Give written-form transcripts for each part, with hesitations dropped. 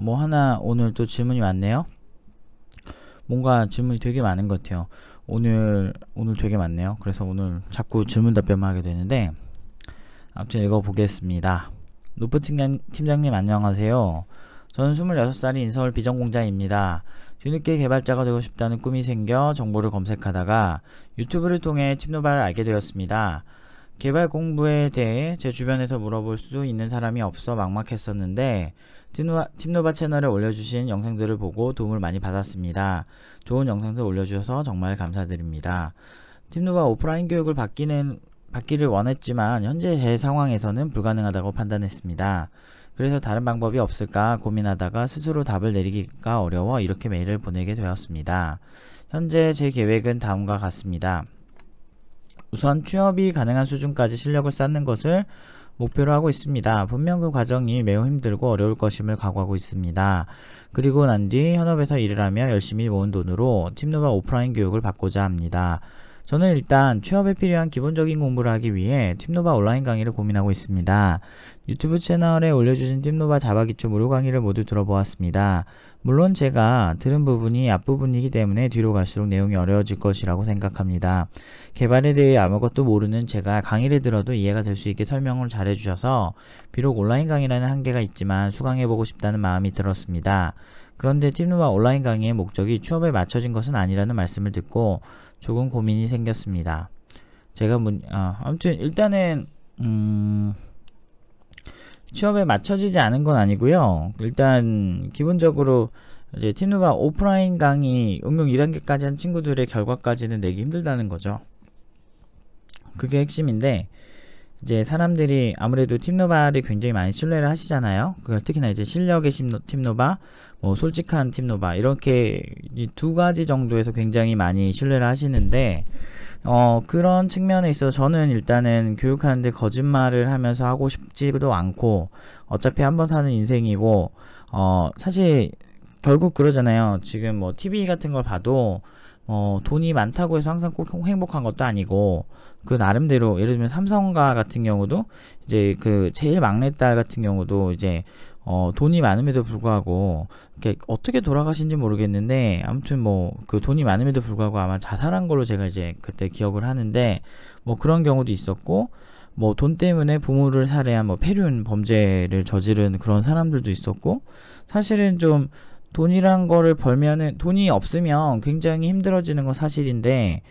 뭐 하나 오늘 또 질문이 많네요. 뭔가 질문이 되게 많은 것 같아요. 오늘 되게 많네요. 그래서 오늘 자꾸 질문 답변만 하게 되는데, 아무튼 읽어보겠습니다. 노프 팀장님 안녕하세요. 저는 26살인 서울 비전공자입니다. 뒤늦게 개발자가 되고 싶다는 꿈이 생겨 정보를 검색하다가 유튜브를 통해 팁노바를 알게 되었습니다. 개발 공부에 대해 제 주변에서 물어볼 수 있는 사람이 없어 막막했었는데 팁노바 채널에 올려주신 영상들을 보고 도움을 많이 받았습니다. 좋은 영상들 올려주셔서 정말 감사드립니다. 팁노바 오프라인 교육을 받기를 원했지만 현재 제 상황에서는 불가능하다고 판단했습니다. 그래서 다른 방법이 없을까 고민하다가 스스로 답을 내리기가 어려워 이렇게 메일을 보내게 되었습니다. 현재 제 계획은 다음과 같습니다. 우선 취업이 가능한 수준까지 실력을 쌓는 것을 목표로 하고 있습니다. 분명 그 과정이 매우 힘들고 어려울 것임을 각오하고 있습니다. 그리고 난 뒤 현업에서 일을 하며 열심히 모은 돈으로 팁노바 오프라인 교육을 받고자 합니다. 저는 일단 취업에 필요한 기본적인 공부를 하기 위해 팁노바 온라인 강의를 고민하고 있습니다. 유튜브 채널에 올려주신 팁노바 자바 기초 무료 강의를 모두 들어보았습니다. 물론 제가 들은 부분이 앞부분이기 때문에 뒤로 갈수록 내용이 어려워질 것이라고 생각합니다. 개발에 대해 아무것도 모르는 제가 강의를 들어도 이해가 될 수 있게 설명을 잘 해주셔서 비록 온라인 강의라는 한계가 있지만 수강해보고 싶다는 마음이 들었습니다. 그런데 팁노바 온라인 강의의 목적이 취업에 맞춰진 것은 아니라는 말씀을 듣고 조금 고민이 생겼습니다. 제가 아무튼 일단은 취업에 맞춰지지 않은 건 아니고요. 일단 기본적으로 이제 팁노바 오프라인 강의 응용 2단계까지 한 친구들의 결과까지는 내기 힘들다는 거죠. 그게 핵심인데, 이제 사람들이 아무래도 팁노바를 굉장히 많이 신뢰를 하시잖아요. 그걸 특히나 이제 실력의 팁노바, 뭐 솔직한 팁노바, 이렇게 이 두 가지 정도에서 굉장히 많이 신뢰를 하시는데, 그런 측면에 있어서 저는 일단은 교육하는데 거짓말을 하면서 하고 싶지도 않고, 어차피 한번 사는 인생이고, 사실 결국 그러잖아요. 지금 뭐 TV 같은 걸 봐도 돈이 많다고 해서 항상 꼭 행복한 것도 아니고, 그 나름대로 예를 들면 삼성가 같은 경우도 이제 그 제일 막내딸 같은 경우도 이제 돈이 많음에도 불구하고 이렇게 어떻게 돌아가신지 모르겠는데, 아무튼 뭐 그 돈이 많음에도 불구하고 아마 자살한 걸로 제가 이제 그때 기억을 하는데, 뭐 그런 경우도 있었고, 뭐 돈 때문에 부모를 살해한 뭐 폐륜 범죄를 저지른 그런 사람들도 있었고, 사실은 좀 돈이란 거를 벌면은, 돈이 없으면 굉장히 힘들어지는 건 사실인데,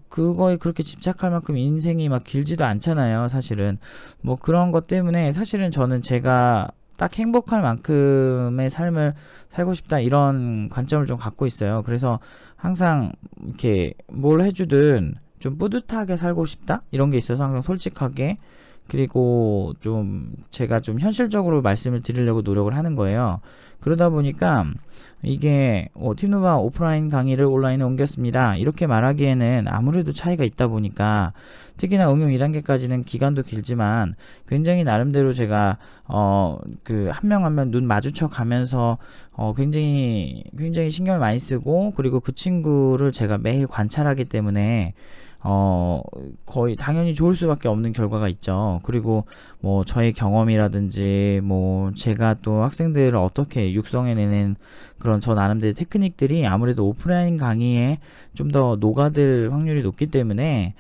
그거에 그렇게 집착할 만큼 인생이 막 길지도 않잖아요, 사실은. 뭐 그런 것 때문에 사실은 저는 제가 딱 행복할 만큼의 삶을 살고 싶다, 이런 관점을 좀 갖고 있어요. 그래서 항상 이렇게 뭘 해주든 좀 뿌듯하게 살고 싶다, 이런 게 있어서 항상 솔직하게, 그리고 좀 제가 좀 현실적으로 말씀을 드리려고 노력을 하는 거예요. 그러다 보니까 이게 팁노바 오프라인 강의를 온라인에 옮겼습니다, 이렇게 말하기에는 아무래도 차이가 있다 보니까, 특히나 응용 2단계까지는 기간도 길지만 굉장히 나름대로 제가 그 한 명 한 명 눈 마주쳐 가면서 굉장히 신경을 많이 쓰고, 그리고 그 친구를 제가 매일 관찰하기 때문에 거의 당연히 좋을 수밖에 없는 결과가 있죠. 그리고 뭐 저의 경험이라든지 뭐 제가 또 학생들을 어떻게 육성해내는 그런 저 나름대로 테크닉들이 아무래도 오프라인 강의에 좀 더 녹아들 확률이 높기 때문에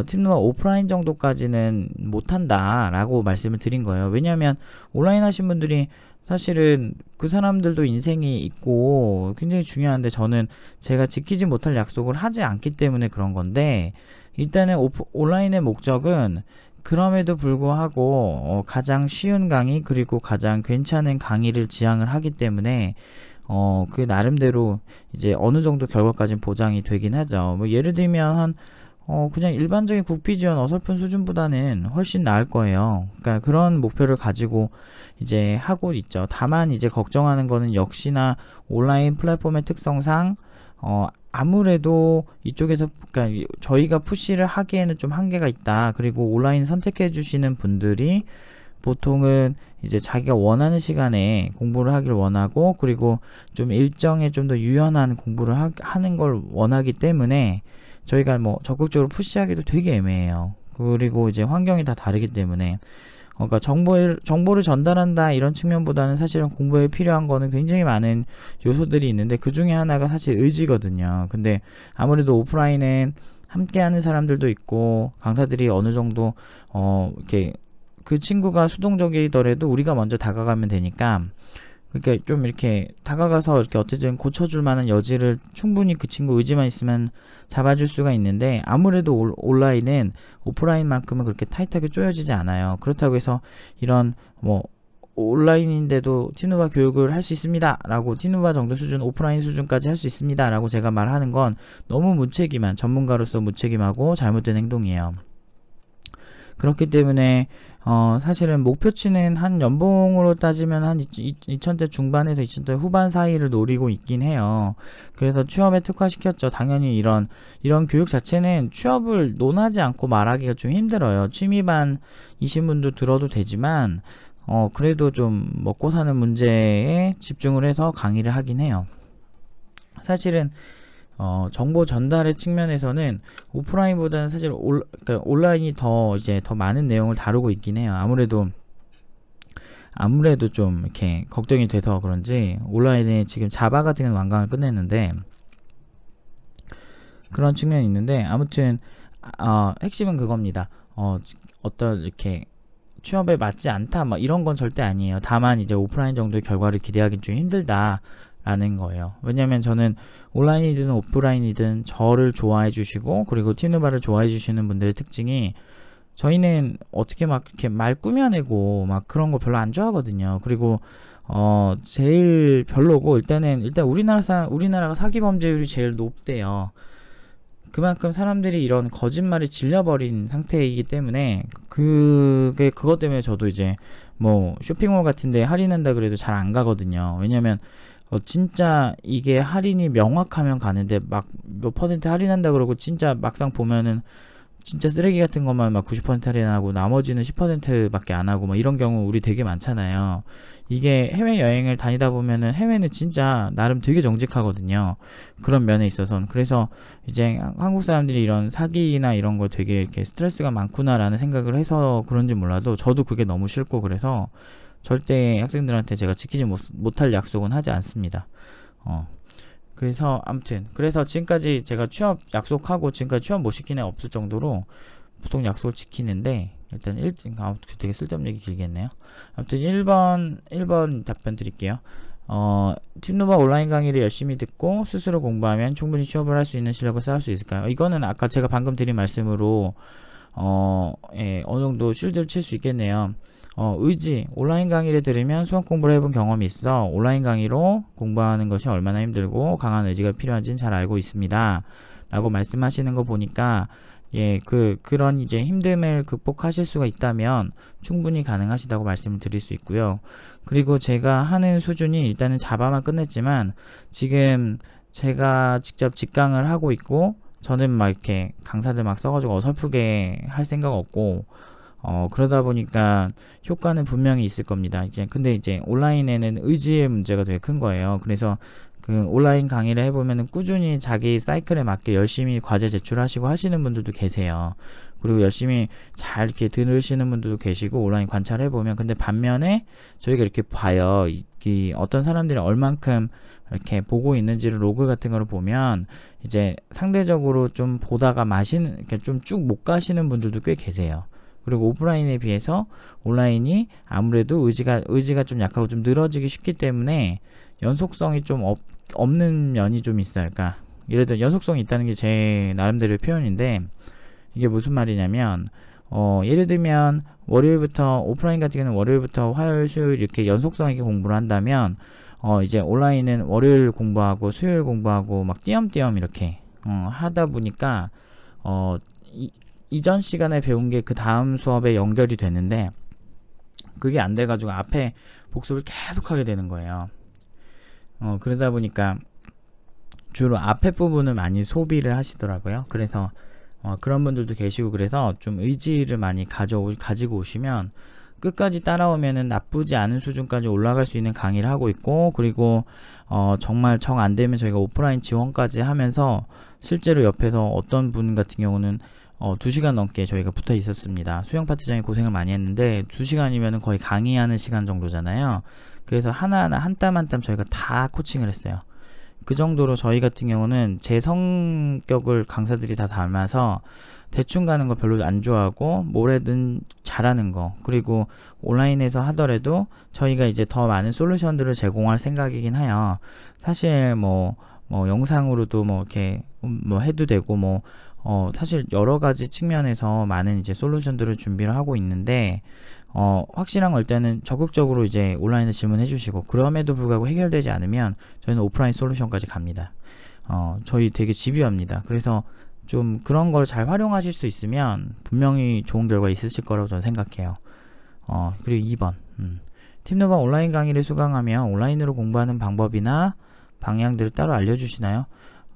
팁노바 오프라인 정도까지는 못한다 라고 말씀을 드린 거예요. 왜냐하면 온라인 하신 분들이 사실은 그 사람들도 인생이 있고 굉장히 중요한데, 저는 제가 지키지 못할 약속을 하지 않기 때문에 그런 건데, 일단은 온라인의 목적은 그럼에도 불구하고 가장 쉬운 강의, 그리고 가장 괜찮은 강의를 지향을 하기 때문에 그 나름대로 이제 어느 정도 결과까지는 보장이 되긴 하죠. 뭐 예를 들면 그냥 일반적인 국비지원 어설픈 수준보다는 훨씬 나을 거예요. 그러니까 그런 목표를 가지고 이제 하고 있죠. 다만 이제 걱정하는 거는 역시나 온라인 플랫폼의 특성상 아무래도 이쪽에서, 그러니까 저희가 푸시를 하기에는 좀 한계가 있다. 그리고 온라인 선택해 주시는 분들이 보통은 이제 자기가 원하는 시간에 공부를 하길 원하고, 그리고 좀 일정에 좀 더 유연한 공부를 하는 걸 원하기 때문에 저희가 뭐 적극적으로 푸시하기도 되게 애매해요. 그리고 이제 환경이 다 다르기 때문에 그러니까 정보를 전달한다 이런 측면보다는 사실은 공부에 필요한 거는 굉장히 많은 요소들이 있는데 그 중에 하나가 사실 의지거든요. 근데 아무래도 오프라인은 함께하는 사람들도 있고 강사들이 어느 정도 이렇게 그 친구가 수동적이더라도 우리가 먼저 다가가면 되니까, 그러니까 좀 이렇게 다가가서 이렇게 어쨌든 고쳐줄 만한 여지를 충분히 그 친구 의지만 있으면 잡아줄 수가 있는데, 아무래도 온라인은 오프라인만큼은 그렇게 타이트하게 쪼여지지 않아요. 그렇다고 해서 이런 뭐 온라인인데도 티누바 교육을 할 수 있습니다 라고, 티누바 정도 수준, 오프라인 수준까지 할 수 있습니다 라고 제가 말하는 건 너무 무책임한, 전문가로서 무책임하고 잘못된 행동이에요. 그렇기 때문에 사실은 목표치는 한 연봉으로 따지면 한 2000대 중반에서 2000대 후반 사이를 노리고 있긴 해요. 그래서 취업에 특화시켰죠. 당연히 이런 교육 자체는 취업을 논하지 않고 말하기가 좀 힘들어요. 취미반이신 분도 들어도 되지만 그래도 좀 먹고 사는 문제에 집중을 해서 강의를 하긴 해요. 사실은 정보 전달의 측면에서는 오프라인보다는 사실 그러니까 온라인이 더 많은 내용을 다루고 있긴 해요. 아무래도 좀 이렇게 걱정이 돼서 그런지 온라인에 지금 자바 같은 경우는 완강을 끝냈는데, 그런 측면이 있는데, 아무튼 핵심은 그겁니다. 어떤 이렇게 취업에 맞지 않다 막 이런 건 절대 아니에요. 다만 이제 오프라인 정도의 결과를 기대하기는 좀 힘들다 라는 거예요. 왜냐면 저는 온라인이든 오프라인이든 저를 좋아해 주시고, 그리고 티누바를 좋아해 주시는 분들의 특징이, 저희는 어떻게 막 이렇게 말 꾸며내고 막 그런 거 별로 안 좋아하거든요. 그리고 제일 별로고, 일단 우리나라가 사기 범죄율이 제일 높대요. 그만큼 사람들이 이런 거짓말을 질려버린 상태이기 때문에, 그것 때문에 저도 이제 뭐 쇼핑몰 같은데 할인한다 그래도 잘 안 가거든요. 왜냐면 진짜 이게 할인이 명확하면 가는데, 막 몇 퍼센트 할인한다 그러고 진짜 막상 보면은 진짜 쓰레기 같은 것만 막 90% 할인하고 나머지는 10%밖에 안 하고 막 이런 경우 우리 되게 많잖아요. 이게 해외여행을 다니다 보면은, 해외는 진짜 나름 되게 정직하거든요. 그런 면에 있어서는. 그래서 이제 한국 사람들이 이런 사기나 이런 거 되게 이렇게 스트레스가 많구나라는 생각을 해서 그런지 몰라도, 저도 그게 너무 싫고, 그래서 절대 학생들한테 제가 지키지 못할 약속은 하지 않습니다. 그래서 아무튼 지금까지 제가 취업 약속하고 지금까지 취업 못 시킨 애 없을 정도로 보통 약속을 지키는데, 일단 되게 쓸데없는 얘기 길겠네요. 아무튼 1번 답변 드릴게요. 티누바 온라인 강의를 열심히 듣고 스스로 공부하면 충분히 취업을 할 수 있는 실력을 쌓을 수 있을까요? 이거는 아까 제가 방금 드린 말씀으로 어느 정도 쉴드를 칠 수 있겠네요. 의지, 온라인 강의를 들으면 수학 공부를 해본 경험이 있어 온라인 강의로 공부하는 것이 얼마나 힘들고 강한 의지가 필요한지는 잘 알고 있습니다 라고 말씀하시는 거 보니까, 그런 이제 힘듦을 극복하실 수가 있다면 충분히 가능하시다고 말씀을 드릴 수 있고요. 그리고 제가 하는 수준이 일단은 자바만 끝냈지만, 지금 제가 직접 직강을 하고 있고, 저는 막 이렇게 강사들 막 써가지고 어설프게 할 생각 없고, 그러다 보니까 효과는 분명히 있을 겁니다. 근데 이제 온라인에는 의지의 문제가 되게 큰 거예요. 그래서 그 온라인 강의를 해보면은 꾸준히 자기 사이클에 맞게 열심히 과제 제출하시고 하시는 분들도 계세요. 그리고 열심히 잘 이렇게 들으시는 분들도 계시고 온라인 관찰해보면, 근데 반면에 저희가 이렇게 봐요. 어떤 사람들이 얼만큼 이렇게 보고 있는지를 로그 같은 거를 보면, 이제 상대적으로 좀 보다가 이렇게 좀 쭉 못 가시는 분들도 꽤 계세요. 그리고 오프라인에 비해서 온라인이 아무래도 의지가 좀 약하고 좀 늘어지기 쉽기 때문에 연속성이 좀 없는 면이 좀 있어요. 그러니까 예를 들어 연속성이 있다는 게 제 나름대로의 표현인데, 이게 무슨 말이냐면, 예를 들면 월요일부터, 오프라인 같은 경우는 월요일부터 화요일, 수요일 이렇게 연속성 있게 공부를 한다면, 이제 온라인은 월요일 공부하고 수요일 공부하고 막 띄엄띄엄 이렇게 하다 보니까 이전 시간에 배운 게 그 다음 수업에 연결이 되는데, 그게 안 돼가지고 앞에 복습을 계속 하게 되는 거예요. 그러다 보니까 주로 앞에 부분을 많이 소비를 하시더라고요. 그래서 그런 분들도 계시고, 그래서 좀 의지를 많이 가지고 오시면 끝까지 따라오면은 나쁘지 않은 수준까지 올라갈 수 있는 강의를 하고 있고, 그리고 정말 정 안 되면 저희가 오프라인 지원까지 하면서 실제로 옆에서 어떤 분 같은 경우는 2시간 넘게 저희가 붙어 있었습니다. 수영 파트장이 고생을 많이 했는데 2시간이면 거의 강의하는 시간 정도잖아요. 그래서 하나하나 한 땀 한 땀 저희가 다 코칭을 했어요. 그 정도로 저희 같은 경우는 제 성격을 강사들이 다 닮아서 대충 가는 거 별로 안 좋아하고 뭐래든 잘하는 거, 그리고 온라인에서 하더라도 저희가 이제 더 많은 솔루션들을 제공할 생각이긴 해요. 사실 뭐 영상으로도 뭐 이렇게 뭐 해도 되고 사실 여러 가지 측면에서 많은 이제 솔루션들을 준비를 하고 있는데 확실한 걸 일단은 적극적으로 이제 온라인에 질문해 주시고, 그럼에도 불구하고 해결되지 않으면 저희는 오프라인 솔루션까지 갑니다. 저희 되게 집요합니다. 그래서 좀 그런 걸 잘 활용하실 수 있으면 분명히 좋은 결과 있으실 거라고 저는 생각해요. 그리고 2번, 팀노바 온라인 강의를 수강하면 온라인으로 공부하는 방법이나 방향들을 따로 알려주시나요?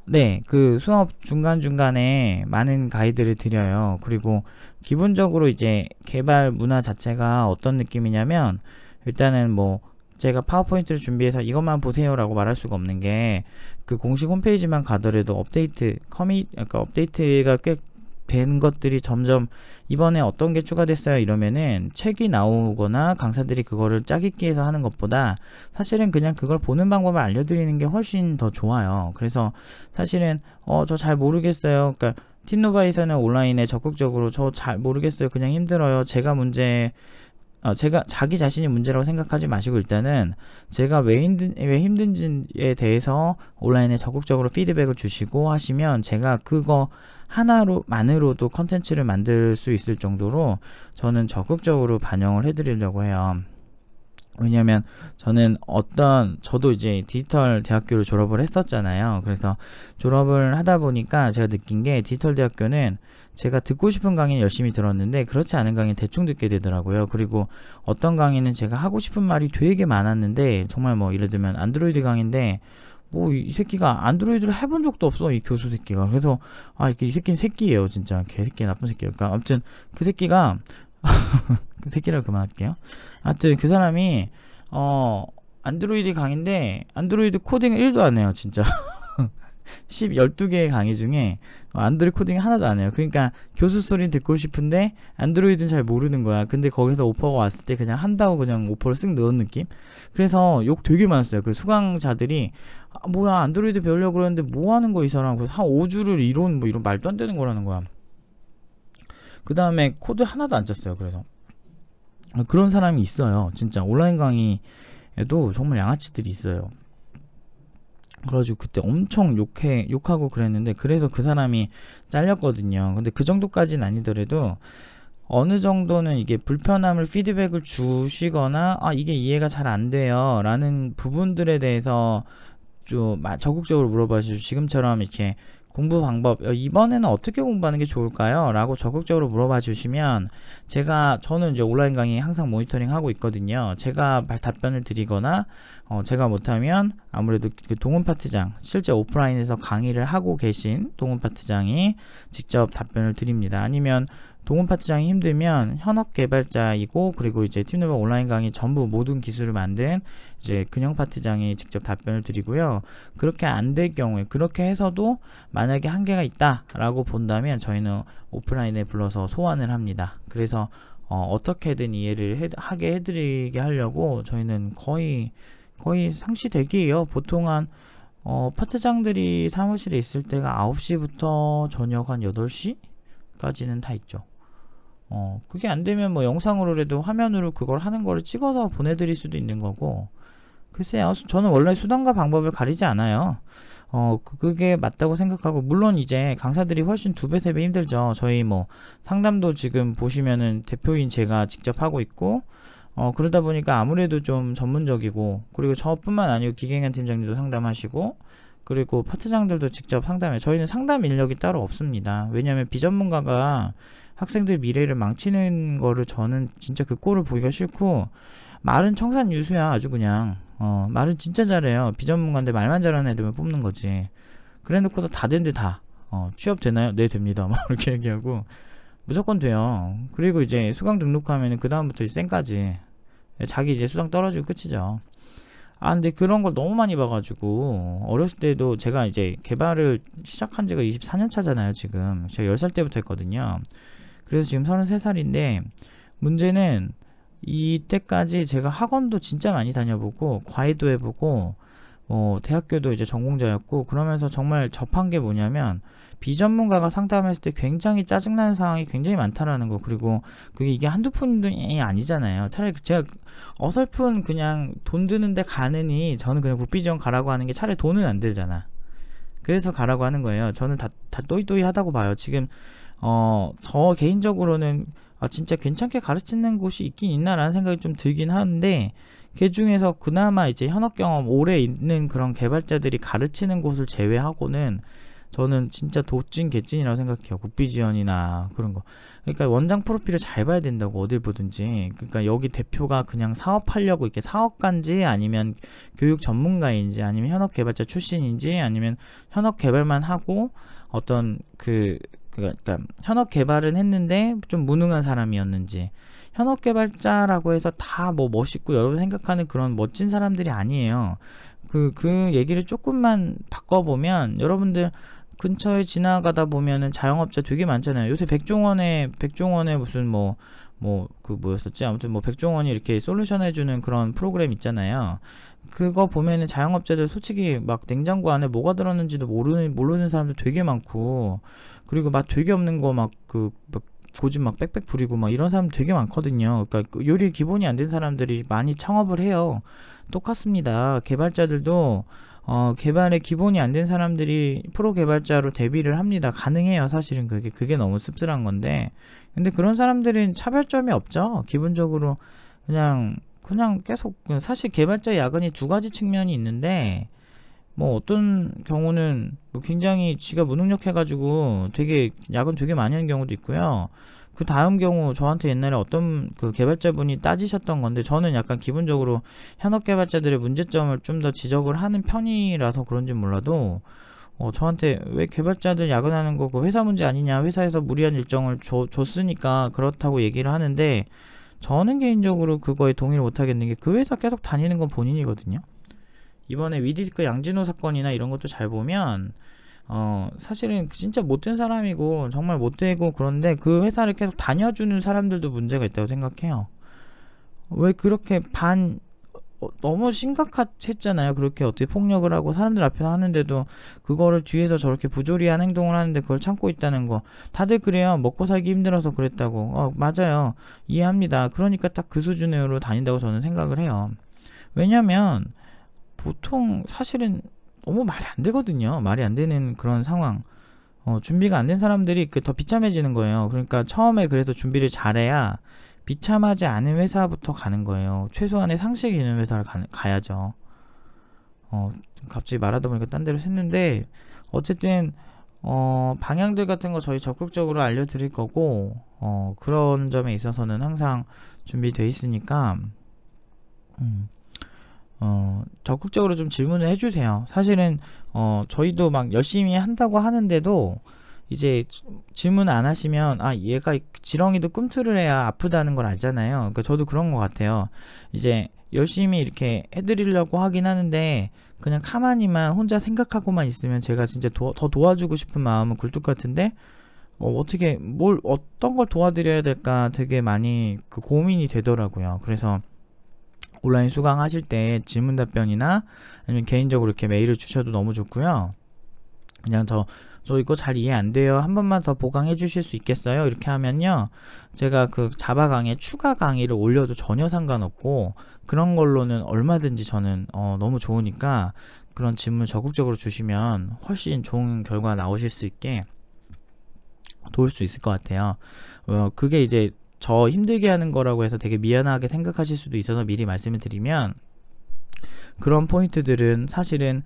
네, 그 수업 중간중간에 많은 가이드를 드려요. 그리고 기본적으로 이제 개발 문화 자체가 어떤 느낌이냐면, 일단은 뭐 제가 파워포인트를 준비해서 이것만 보세요 라고 말할 수가 없는 게, 그 공식 홈페이지만 가더라도 업데이트가 꽤 된 것들이 점점 이번에 어떤 게 추가됐어요 이러면은 책이 나오거나 강사들이 그거를 짜깁기해서 하는 것보다 사실은 그냥 그걸 보는 방법을 알려드리는 게 훨씬 더 좋아요. 그래서 사실은 저 잘 모르겠어요, 그러니까 팀노바에서는 온라인에 적극적으로 저 잘 모르겠어요, 그냥 힘들어요, 제가 자기 자신이 문제라고 생각하지 마시고, 일단은 제가 왜 힘든지에 대해서 온라인에 적극적으로 피드백을 주시고 하시면 제가 그거 하나만으로도 컨텐츠를 만들 수 있을 정도로 저는 적극적으로 반영을 해드리려고 해요. 왜냐면 저도 이제 디지털 대학교를 졸업을 했었잖아요. 그래서 졸업을 하다 보니까 제가 느낀 게, 디지털 대학교는 제가 듣고 싶은 강의는 열심히 들었는데 그렇지 않은 강의는 대충 듣게 되더라고요. 그리고 어떤 강의는 제가 하고 싶은 말이 되게 많았는데, 정말 뭐 예를 들면 안드로이드 강의인데 이 새끼가 안드로이드를 해본 적도 없어, 이 교수 새끼가. 그래서 이 새끼는 새끼예요, 진짜 개새끼, 나쁜 새끼예요. 그러니까 아무튼 그 새끼가 그 새끼라고 그만할게요. 하여튼 그 사람이 안드로이드 강의인데 안드로이드 코딩을 1도 안 해요, 진짜. 12개의 강의 중에 안드로이드 코딩 하나도 안 해요. 그러니까 교수 소리 듣고 싶은데 안드로이드는 잘 모르는 거야. 근데 거기서 오퍼가 왔을 때 그냥 한다고 그냥 오퍼를 쓱 넣은 느낌? 그래서 욕 되게 많았어요. 그 수강자들이 뭐야 안드로이드 배우려고 그러는데 뭐 하는 거 이 사람. 그래서 한 5주를 이런 말도 안 되는 거라는 거야. 그 다음에 코드 하나도 안 짰어요. 그래서 그런 사람이 있어요, 진짜. 온라인 강의에도 정말 양아치들이 있어요. 그래가지고 그때 엄청 욕하고 그랬는데, 그래서 그 사람이 잘렸거든요. 근데 그 정도까지는 아니더라도 어느 정도는 이게 불편함을 피드백을 주시거나 이게 이해가 잘 안 돼요 라는 부분들에 대해서 좀 적극적으로 물어봐 주시고, 지금처럼 이렇게 공부 방법 이번에는 어떻게 공부하는 게 좋을까요? 라고 적극적으로 물어봐 주시면 저는 이제 온라인 강의 항상 모니터링 하고 있거든요. 제가 답변을 드리거나 제가 못하면 아무래도 그 동훈 파트장, 실제 오프라인에서 강의를 하고 계신 동훈 파트장이 직접 답변을 드립니다. 아니면 동훈 파트장이 힘들면 현업 개발자이고, 그리고 이제 팀노바 온라인 강의 전부 모든 기술을 만든 이제 근영 파트장이 직접 답변을 드리고요. 그렇게 안 될 경우에, 그렇게 해서도 만약에 한계가 있다 라고 본다면 저희는 오프라인에 불러서 소환을 합니다. 그래서 어떻게든 이해를 하게 해드리게 하려고 저희는 거의 상시 대기예요. 보통 파트장들이 사무실에 있을 때가 9시부터 저녁 한 8시 까지는 다 있죠. 그게 안 되면 뭐 영상으로라도 화면으로 그걸 하는 거를 찍어서 보내드릴 수도 있는 거고. 글쎄요, 저는 원래 수단과 방법을 가리지 않아요. 그게 맞다고 생각하고, 물론 이제 강사들이 훨씬 2배, 3배 힘들죠. 저희 뭐 상담도 지금 보시면은 대표인 제가 직접 하고 있고, 그러다 보니까 아무래도 좀 전문적이고, 그리고 저뿐만 아니고 기갱현 팀장님도 상담하시고, 그리고 파트장들도 직접 상담해요. 저희는 상담 인력이 따로 없습니다. 왜냐하면 비전문가가 학생들 미래를 망치는 거를 저는 진짜 그 꼴을 보기가 싫고, 말은 청산유수야 아주 그냥. 말은 진짜 잘해요. 비전문가인데 말만 잘하는 애들만 뽑는 거지. 그래놓고도 다 되는데 취업 되나요? 네, 됩니다. 막 이렇게 얘기하고 무조건 돼요. 그리고 이제 수강 등록하면은 그 다음부터 이제 쌩까지 자기 이제 수당 떨어지고 끝이죠. 근데 그런 걸 너무 많이 봐가지고 어렸을 때도 제가 이제 개발을 시작한 지가 24년 차잖아요. 지금 제가 10살 때부터 했거든요. 그래서 지금 33살인데 문제는 이때까지 제가 학원도 진짜 많이 다녀보고 과외도 해보고 대학교도 이제 전공자였고, 그러면서 정말 접한 게 뭐냐면 비전문가가 상담했을 때 굉장히 짜증나는 상황이 굉장히 많다라는 거. 그리고 그게 이게 한두 푼이 아니잖아요. 차라리 제가 어설픈 그냥 돈 드는데 가느니 저는 그냥 국비지원 가라고 하는 게 차라리 돈은 안 들잖아. 그래서 가라고 하는 거예요. 저는 다 또이또이 하다고 봐요. 지금 저 개인적으로는 진짜 괜찮게 가르치는 곳이 있긴 있나라는 생각이 좀 들긴 하는데, 그 중에서 그나마 이제 현업 경험 오래 있는 그런 개발자들이 가르치는 곳을 제외하고는 저는 진짜 도찐 개찐이라고 생각해요. 국비지원이나 그런 거. 그러니까 원장 프로필을 잘 봐야 된다고, 어딜 보든지. 그러니까 여기 대표가 그냥 사업하려고 이렇게 사업가인지, 아니면 교육 전문가인지, 아니면 현업 개발자 출신인지, 아니면 현업 개발만 하고 어떤 그러니까 현업 개발은 했는데 좀 무능한 사람이었는지. 현업 개발자라고 해서 다 뭐 멋있고 여러분 생각하는 그런 멋진 사람들이 아니에요. 그 얘기를 조금만 바꿔보면, 여러분들 근처에 지나가다 보면은 자영업자 되게 많잖아요. 요새 백종원의 무슨 뭐였었지? 아무튼 뭐 백종원이 이렇게 솔루션 해주는 그런 프로그램 있잖아요. 그거 보면은 자영업자들 솔직히 막 냉장고 안에 뭐가 들었는지도 모르는 사람들 되게 많고, 그리고 맛 되게 없는 거 막 고집 막 빽빽 부리고 막 이런 사람 되게 많거든요. 그러니까 요리 기본이 안 된 사람들이 많이 창업을 해요. 똑같습니다. 개발자들도 개발에 기본이 안 된 사람들이 프로 개발자로 데뷔를 합니다. 가능해요. 사실은 그게 너무 씁쓸한 건데, 근데 그런 사람들은 차별점이 없죠. 기본적으로 그냥 계속, 사실 개발자 야근이 두 가지 측면이 있는데, 뭐 어떤 경우는 뭐 굉장히 지가 무능력해가지고 되게 야근 되게 많이 하는 경우도 있고요. 그 다음 경우 저한테 옛날에 어떤 그 개발자분이 따지셨던 건데, 저는 약간 기본적으로 현업 개발자들의 문제점을 좀 더 지적을 하는 편이라서 그런지 몰라도 저한테 왜 개발자들 야근하는 거 그 회사 문제 아니냐, 회사에서 무리한 일정을 줬으니까 그렇다고 얘기를 하는데, 저는 개인적으로 그거에 동의를 못 하겠는 게, 그 회사 계속 다니는 건 본인이거든요. 이번에 위디스크 양진호 사건이나 이런 것도 잘 보면 사실은 진짜 못된 사람이고 정말 못되고, 그런데 그 회사를 계속 다녀주는 사람들도 문제가 있다고 생각해요. 왜 그렇게 너무 심각했잖아요. 그렇게 어떻게 폭력을 하고 사람들 앞에서 하는데도 그거를 뒤에서 저렇게 부조리한 행동을 하는데 그걸 참고 있다는 거. 다들 그래요. 먹고 살기 힘들어서 그랬다고. 맞아요. 이해합니다. 그러니까 딱 그 수준으로 다닌다고 저는 생각을 해요. 왜냐면 보통 사실은 너무 말이 안 되거든요. 말이 안 되는 그런 상황. 준비가 안 된 사람들이 더 비참해지는 거예요. 그러니까 처음에 그래서 준비를 잘해야 비참하지 않은 회사부터 가는 거예요. 최소한의 상식이 있는 회사를 가야죠. 갑자기 말하다 보니까 딴 데로 샜는데, 어쨌든 방향들 같은 거 저희 적극적으로 알려드릴 거고, 그런 점에 있어서는 항상 준비되어 있으니까 적극적으로 좀 질문을 해주세요. 사실은 저희도 막 열심히 한다고 하는데도 이제 질문 안 하시면 얘가 지렁이도 꿈틀을 해야 아프다는 걸 알잖아요. 그러니까 저도 그런 것 같아요. 이제 열심히 이렇게 해드리려고 하긴 하는데 그냥 가만히만 혼자 생각하고만 있으면 제가 진짜 더 도와주고 싶은 마음은 굴뚝 같은데, 어떻게 어떤 걸 도와드려야 될까 되게 많이 고민이 되더라고요. 그래서 온라인 수강하실 때 질문 답변이나 아니면 개인적으로 이렇게 메일을 주셔도 너무 좋고요. 그냥 저 이거 잘 이해 안 돼요, 한 번만 더 보강해 주실 수 있겠어요? 이렇게 하면요, 제가 그 자바 강의에 추가 강의를 올려도 전혀 상관없고, 그런 걸로는 얼마든지 저는 너무 좋으니까 그런 질문 적극적으로 주시면 훨씬 좋은 결과 나오실 수 있게 도울 수 있을 것 같아요. 그게 이제 저 힘들게 하는 거라고 해서 되게 미안하게 생각하실 수도 있어서 미리 말씀을 드리면, 그런 포인트들은 사실은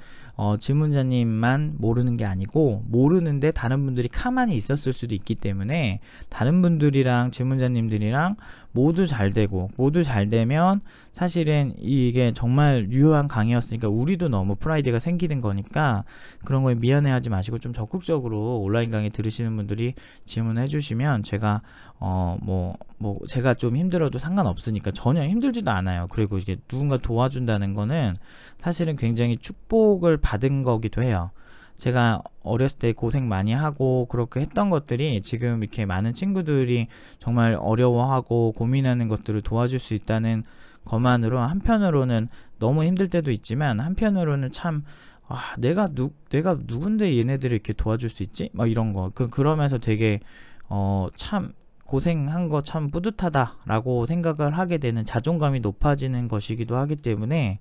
질문자님만 모르는 게 아니고 모르는데 다른 분들이 가만히 있었을 수도 있기 때문에 다른 분들이랑 질문자님들이랑 모두 잘 되고 모두 잘 되면 사실은 이게 정말 유효한 강의였으니까 우리도 너무 프라이드가 생기는 거니까 그런 거에 미안해하지 마시고 좀 적극적으로 온라인 강의 들으시는 분들이 질문해 주시면 제가 제가 좀 힘들어도 상관없으니까 전혀 힘들지도 않아요. 그리고 이게 누군가 도와준다는 거는 사실은 굉장히 축복을 받은 거기도 해요. 제가 어렸을 때 고생 많이 하고 그렇게 했던 것들이 지금 이렇게 많은 친구들이 정말 어려워하고 고민하는 것들을 도와줄 수 있다는 것만으로 한편으로는 너무 힘들 때도 있지만 한편으로는 참 내가 누군데 얘네들을 이렇게 도와줄 수 있지? 막 이런 거 그러면서 되게 참 고생한 거 참 뿌듯하다라고 생각을 하게 되는 자존감이 높아지는 것이기도 하기 때문에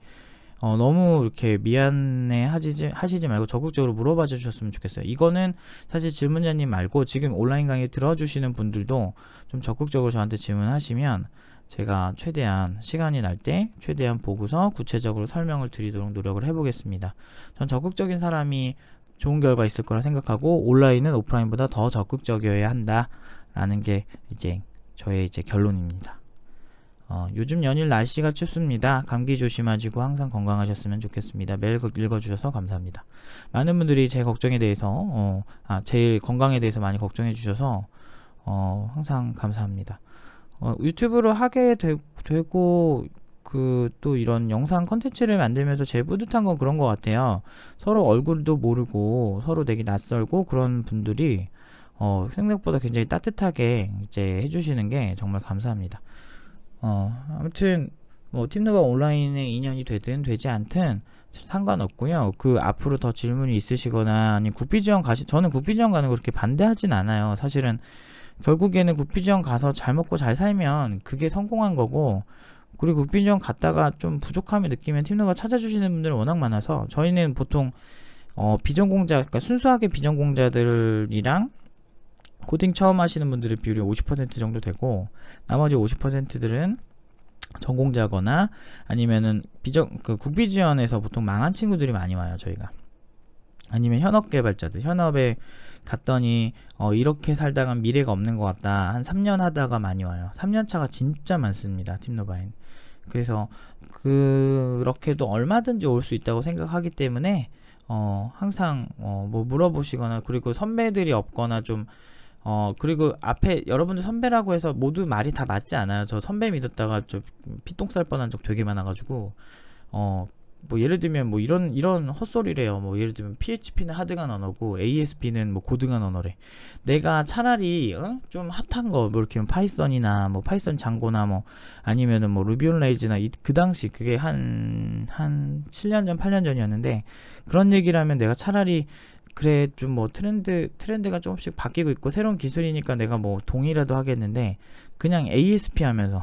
너무 이렇게 미안해 하시지 말고 적극적으로 물어봐 주셨으면 좋겠어요. 이거는 사실 질문자님 말고 지금 온라인 강의 들어주시는 분들도 좀 적극적으로 저한테 질문하시면 제가 최대한 시간이 날 때 최대한 보고서 구체적으로 설명을 드리도록 노력을 해보겠습니다. 전 적극적인 사람이 좋은 결과 있을 거라 생각하고 온라인은 오프라인보다 더 적극적이어야 한다 라는 게 이제 저의 결론입니다. 요즘 연일 날씨가 춥습니다. 감기 조심하시고 항상 건강하셨으면 좋겠습니다. 매일 읽어주셔서 감사합니다. 많은 분들이 제 걱정에 대해서 제일 건강에 대해서 많이 걱정해 주셔서 항상 감사합니다. 유튜브를 하게 되고 또 이런 영상 컨텐츠를 만들면서 제일 뿌듯한 건 그런 것 같아요. 서로 얼굴도 모르고 서로 되게 낯설고 그런 분들이 생각보다 굉장히 따뜻하게 이제 해주시는 게 정말 감사합니다. 아무튼 팀노바 온라인의 인연이 되든 되지 않든 상관없고요. 그 앞으로 더 질문이 있으시거나 아니 국비지원 저는 국비지원 가는 거 그렇게 반대하진 않아요. 사실은 결국에는 국비지원 가서 잘 먹고 잘 살면 그게 성공한 거고, 그리고 국비지원 갔다가 좀 부족함을 느끼면 팀노바 찾아주시는 분들이 워낙 많아서 저희는 보통 비전공자, 그러니까 순수하게 비전공자들이랑 코딩 처음 하시는 분들의 비율이 50% 정도 되고 나머지 50%들은 전공자거나 아니면은 국비지원에서 보통 망한 친구들이 많이 와요. 저희가 아니면 현업 개발자들, 현업에 갔더니 이렇게 살다간 미래가 없는 것 같다, 한 3년 하다가 많이 와요. 3년 차가 진짜 많습니다, 팀노바엔. 그래서 그렇게도 얼마든지 올 수 있다고 생각하기 때문에 항상 물어보시거나, 그리고 선배들이 없거나 좀 그리고 앞에 여러분들 선배라고 해서 모두 말이 다 맞지 않아요. 저 선배 믿었다가 좀 피똥 쌀 뻔한 적 되게 많아가지고 예를 들면 이런 헛소리래요. 예를 들면 PHP는 하등한 언어고 ASP는 고등한 언어래. 내가 차라리 좀 핫한 거 이렇게 파이썬이나 파이썬 장고나 아니면은 루비 온 레이즈나 그 당시 그게 한 7년 전 8년 전이었는데 그런 얘기를 하면 내가 차라리 그래 좀 트렌드가 조금씩 바뀌고 있고 새로운 기술이니까 내가 동의라도 하겠는데 그냥 ASP 하면서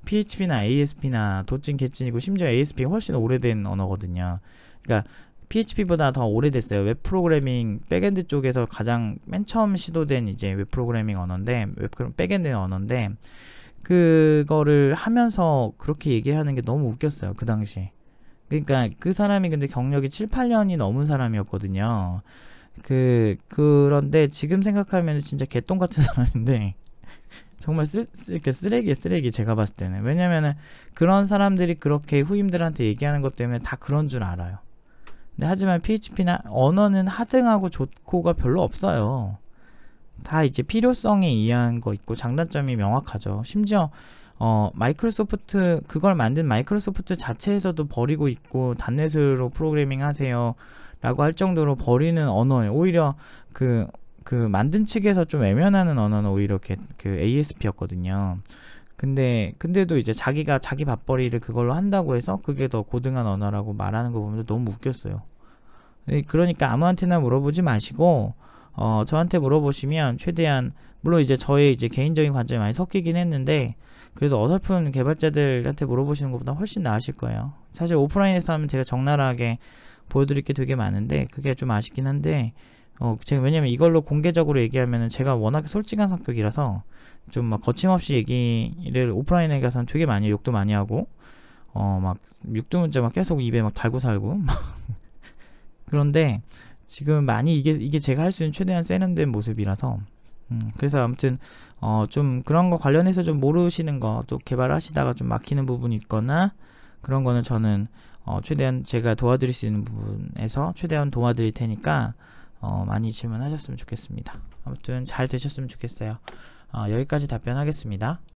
PHP나 ASP나 도찐 개찐이고 심지어 ASP가 훨씬 오래된 언어거든요. 그러니까 PHP보다 더 오래됐어요. 웹 프로그래밍 백엔드 쪽에서 가장 맨 처음 시도된 이제 웹 프로그래밍 언어인데, 백엔드 언어인데 그거를 하면서 그렇게 얘기하는 게 너무 웃겼어요, 그 당시에. 그러니까 그 사람이 근데 경력이 7, 8년이 넘은 사람이었거든요. 그런데 지금 생각하면 진짜 개똥 같은 사람인데 정말 쓰레기 제가 봤을 때는. 왜냐면은 그런 사람들이 그렇게 후임들한테 얘기하는 것 때문에 다 그런 줄 알아요. 근데 하지만 PHP나 언어는 하등하고 좋고가 별로 없어요. 다 이제 필요성에 의한 거 있고 장단점이 명확하죠. 심지어 마이크로소프트, 그걸 만든 마이크로소프트 자체에서도 버리고 있고 단넷으로 프로그래밍 하세요 라고 할 정도로 버리는 언어예요. 오히려 그 만든 측에서 좀 외면하는 언어는 오히려 그 ASP였거든요. 근데도 이제 자기가 자기 밥벌이를 그걸로 한다고 해서 그게 더 고등한 언어라고 말하는 거 보면 너무 웃겼어요. 그러니까 아무한테나 물어보지 마시고 저한테 물어보시면 최대한, 물론 이제 저의 이제 개인적인 관점이 많이 섞이긴 했는데 그래도 어설픈 개발자들한테 물어보시는 것보다 훨씬 나으실 거예요. 사실 오프라인에서 하면 제가 적나라하게 보여드릴 게 되게 많은데 그게 좀 아쉽긴 한데 제가 왜냐면 이걸로 공개적으로 얘기하면은 제가 워낙 솔직한 성격이라서 좀 거침없이 얘기를 오프라인에 가서는 되게 많이 욕도 많이 하고 육두문자 계속 입에 달고 살고 그런데 지금 많이 이게 제가 할 수 있는 최대한 세련된 모습이라서 그래서 아무튼 좀 그런 거 관련해서 좀 모르시는 거 또 개발하시다가 좀 막히는 부분이 있거나 그런 거는 저는 최대한 제가 도와드릴 수 있는 부분에서 최대한 도와드릴 테니까 많이 질문하셨으면 좋겠습니다. 아무튼 잘 되셨으면 좋겠어요. 여기까지 답변하겠습니다.